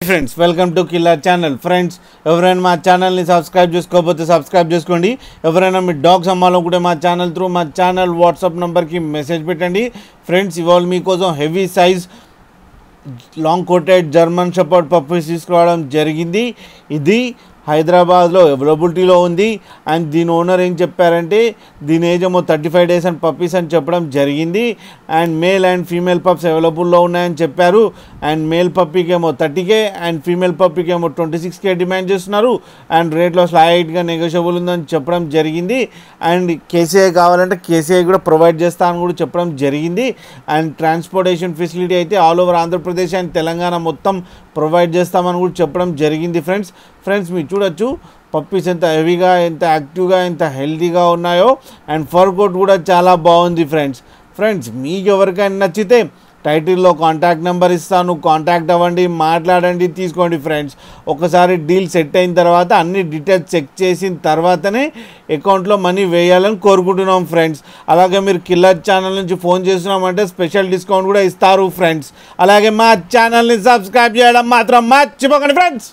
Friends welcome to killer channel. Friends ఎవరైనా మా ఛానల్ని సబ్స్క్రైబ్ చేసుకోకపోతే సబ్స్క్రైబ్ చేసుకోండి. ఎవరైనా మీ డాగ్స్ అమ్మాలనుకుంటే మా ఛానల్ త్రూ మా ఛానల్ వాట్సాప్ నెంబర్కి మెసేజ్ పెట్టండి. ఫ్రెండ్స్ ఇవాళ మీకోసం heavy size long coated German shepherd puppies తీసుకురావడం జరిగింది. ఇది హైదరాబాద్లో అవైలబిలిటీలో ఉంది. అండ్ దీని ఓనర్ ఏం చెప్పారంటే దీని ఏజ్ ఏమో 35 days అండ్ పప్పీస్ అని చెప్పడం జరిగింది. And male and female pups అవైలబుల్లో ఉన్నాయని చెప్పారు. అండ్ మేల్ పప్పీకి ఏమో 30K అండ్ ఫీమేల్ పప్పీకి ఏమో 26K డిమాండ్ చేస్తున్నారు. అండ్ రేట్లో స్లైట్గా నెగోషియబుల్ ఉందని చెప్పడం జరిగింది. అండ్ కేసీఐ కావాలంటే కేసీఐ కూడా ప్రొవైడ్ చేస్తానని కూడా చెప్పడం జరిగింది. అండ్ ట్రాన్స్పోర్టేషన్ ఫెసిలిటీ అయితే all over Andhra Pradesh and Telangana మొత్తం ప్రొవైడ్ చేస్తామని కూడా చెప్పడం జరిగింది. ఫ్రెండ్స్ మీరు చూడొచ్చు పప్పీస్ ఎంత హెవీగా, ఎంత యాక్టివ్గా, ఎంత హెల్తీగా ఉన్నాయో. అండ్ ఫర్ కోట్ కూడా చాలా బాగుంది. ఫ్రెండ్స్ మీకు ఎవరికైనా నచ్చితే టైటిల్లో కాంటాక్ట్ నెంబర్ ఇస్తాను, కాంటాక్ట్ అవ్వండి, మాట్లాడండి, తీసుకోండి. ఫ్రెండ్స్ ఒకసారి డీల్ సెట్ అయిన తర్వాత అన్ని డీటెయిల్స్ చెక్ చేసిన తర్వాతనే అకౌంట్లో మనీ వేయాలని కోరుకుంటున్నాం. ఫ్రెండ్స్ అలాగే మీరు కిల్లర్ ఛానల్ నుంచి ఫోన్ చేస్తున్నామంటే స్పెషల్ డిస్కౌంట్ కూడా ఇస్తారు. ఫ్రెండ్స్ అలాగే మా ఛానల్ని సబ్స్క్రైబ్ చేయడం మాత్రం మర్చిపోకండి. ఫ్రెండ్స్